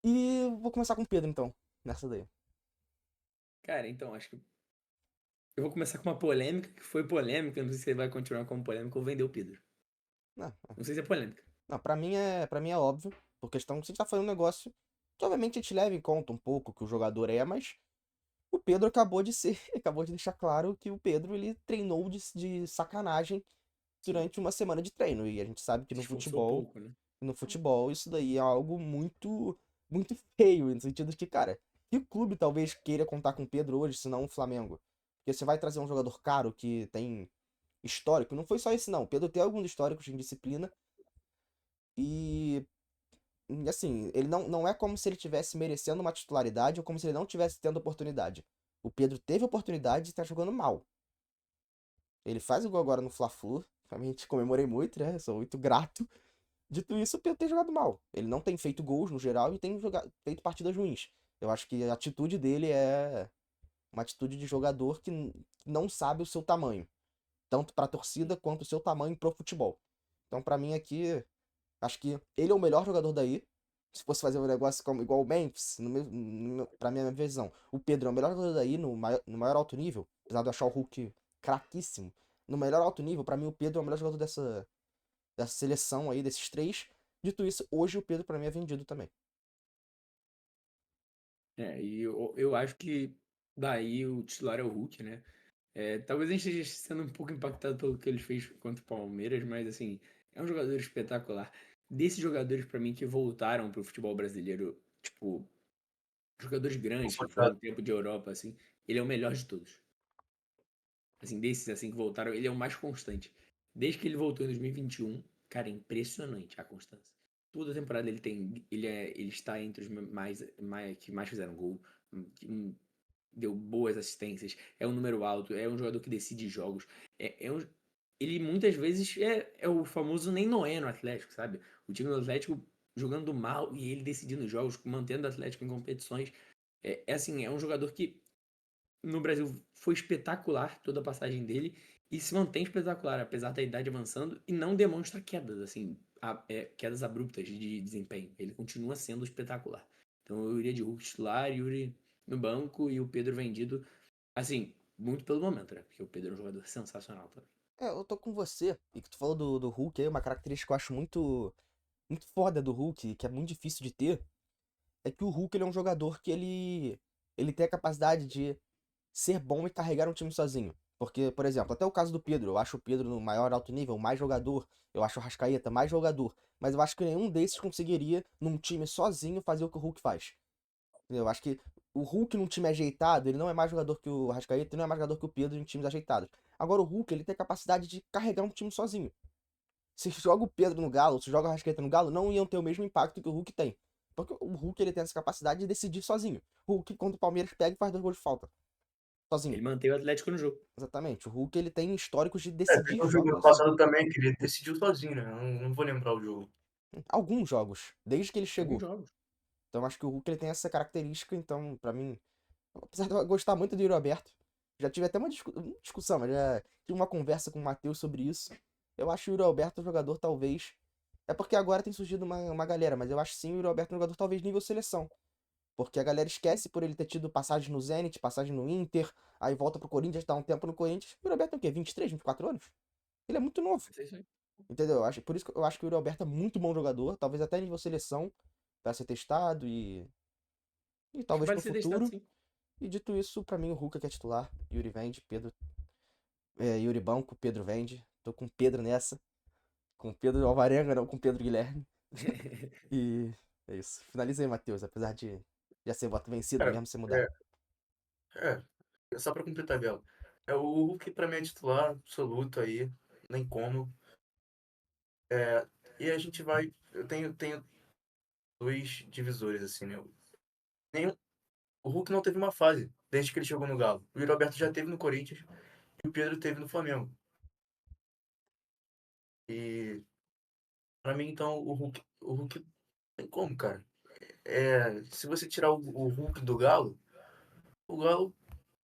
E vou começar com o Pedro, então, nessa daí. Cara, então, acho que eu vou começar com uma polêmica que foi polêmica. Não sei se ele vai continuar como polêmica ou vender o Pedro. Não, Não sei se é polêmica. não, pra mim é óbvio, por questão que você tá falando um negócio que obviamente a gente leva em conta um pouco que o jogador é, mas o Pedro acabou de ser, acabou de deixar claro que o Pedro ele treinou de sacanagem Sim. durante uma semana de treino. E a gente sabe que Se esforçou pouco, né? no futebol isso daí é algo muito, muito feio, no sentido de que, cara, que clube talvez queira contar com o Pedro hoje, se não o Flamengo? Porque você vai trazer um jogador caro que tem histórico, não foi só esse não, o Pedro tem alguns históricos de indisciplina e assim, ele não é como se ele tivesse merecendo uma titularidade ou como se ele não tivesse tendo oportunidade. O Pedro teve oportunidade e tá jogando mal. Ele faz o gol agora no Fla-Flu, realmente comemorei muito, né? Sou muito grato. Dito isso, o Pedro tem jogado mal. Ele não tem feito gols no geral e tem feito partidas ruins. Eu acho que a atitude dele é uma atitude de jogador que não sabe o seu tamanho, tanto para a torcida quanto o seu tamanho pro futebol. Então, para mim aqui, acho que ele é o melhor jogador daí. Se fosse fazer um negócio como, igual o Memphis, pra minha visão, o Pedro é o melhor jogador daí no maior alto nível, apesar de eu achar o Hulk craquíssimo. No melhor alto nível, pra mim o Pedro é o melhor jogador dessa seleção aí, desses três. Dito isso, hoje o Pedro pra mim é vendido também. E eu acho que daí o titular é o Hulk, né? Talvez a gente esteja sendo um pouco impactado pelo que ele fez contra o Palmeiras, mas assim, é um jogador espetacular. Desses jogadores, pra mim, que voltaram pro futebol brasileiro, tipo, jogadores grandes que foram um tempo de Europa, assim, ele é o melhor de todos. Assim, desses assim que voltaram, ele é o mais constante. Desde que ele voltou em 2021, cara, é impressionante a constância. Toda temporada ele tem, ele está entre os que mais fizeram gol, que deu boas assistências, é um número alto, é um jogador que decide jogos. Ele muitas vezes é o famoso nem Noé no Atlético, sabe? O time do Atlético jogando mal e ele decidindo jogos, mantendo o Atlético em competições. É assim, é um jogador que no Brasil foi espetacular toda a passagem dele e se mantém espetacular, apesar da idade avançando, e não demonstra quedas, assim, quedas abruptas de desempenho. Ele continua sendo espetacular. Então eu iria de Hulk titular, Yuri no banco e o Pedro vendido, assim, muito pelo momento, né? Porque o Pedro é um jogador sensacional também. Eu tô com você. E que tu falou do Hulk aí, uma característica que eu acho muito, muito foda do Hulk, que é muito difícil de ter, é que o Hulk ele é um jogador que ele tem a capacidade de ser bom e carregar um time sozinho. Porque, por exemplo, até o caso do Pedro, eu acho o Pedro no maior alto nível, mais jogador, eu acho o Rascaeta mais jogador, mas eu acho que nenhum desses conseguiria, num time sozinho, fazer o que o Hulk faz. Eu acho que o Hulk num time ajeitado, ele não é mais jogador que o Rascaeta, ele não é mais jogador que o Pedro em times ajeitados. Agora o Hulk, ele tem a capacidade de carregar um time sozinho. Se joga o Pedro no Galo, se joga o Rascaeta no Galo, não iam ter o mesmo impacto que o Hulk tem. Porque o Hulk, ele tem essa capacidade de decidir sozinho. O Hulk, quando o Palmeiras pega, faz 2 gols de falta. Sozinho. Ele manteve o Atlético no jogo. Exatamente. O Hulk, ele tem históricos de Teve decidir um jogo no jogos assim. passado também que ele decidiu sozinho, né? Não vou lembrar o jogo. Alguns jogos, desde que ele Alguns chegou. jogos. Então acho que o Hulk ele tem essa característica, então, pra mim, apesar de eu gostar muito do Yuri Alberto, já tive até uma discussão, mas já tive uma conversa com o Matheus sobre isso. Eu acho o Yuri Alberto um jogador, talvez. É porque agora tem surgido uma galera, mas eu acho sim o Yuri Alberto um jogador, talvez, nível seleção. Porque a galera esquece por ele ter tido passagem no Zenit, passagem no Inter, aí volta pro Corinthians, tá um tempo no Corinthians. O Yuri Alberto tem o quê? 23, 24 anos? Ele é muito novo. Vai ser isso aí. Entendeu? Por isso que eu acho que o Yuri Alberto é muito bom jogador, talvez até nível seleção, pra ser testado e Acho que talvez pro vale ser testado futuro. sim. E dito isso, pra mim o Hulk é que é titular, Yuri vende, Pedro, Yuri banco, Pedro vende. Tô com Pedro nessa, com Pedro Alvarenga, não com Pedro Guilherme. E é isso. Finaliza aí, Matheus, apesar de já ser voto vencido Cara, mesmo se mudar. é, só pra completar dela. O Hulk pra mim é titular absoluto aí, nem como. E a gente vai. Eu tenho dois divisores, assim, né? Nenhum, o Hulk não teve uma fase desde que ele chegou no Galo. O Yuri Alberto já teve no Corinthians e o Pedro teve no Flamengo. E pra mim, então, o Hulk tem como, cara? Se você tirar o Hulk do Galo, o Galo,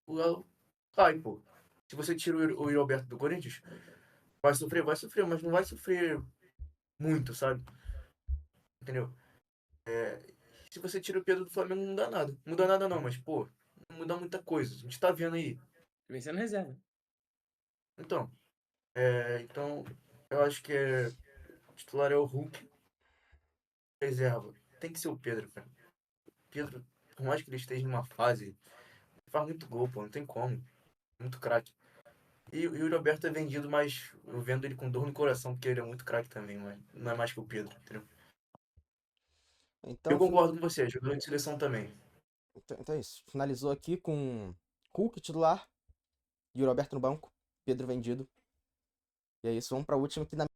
o Galo cai, pô. Se você tira o Yuri Alberto do Corinthians, vai sofrer, mas não vai sofrer muito, sabe? Entendeu? se você tira o Pedro do Flamengo, não dá nada. Não muda nada não, mas, pô, não muda muita coisa. A gente tá vendo aí. Vencendo reserva. Então, então eu acho que o titular é o Hulk, reserva. Tem que ser o Pedro, cara. Pedro, por mais que ele esteja numa fase, ele faz muito gol, pô, não tem como. Muito craque. E o Yuri Alberto é vendido, mas eu vendo ele com dor no coração, porque ele é muito craque também, mas não é mais que o Pedro, entendeu? Eu Então, concordo com você, jogador de seleção também. então é isso. Finalizou aqui com Hulk titular, Yuri Alberto no banco, Pedro vendido. E é isso, vamos pra última, que na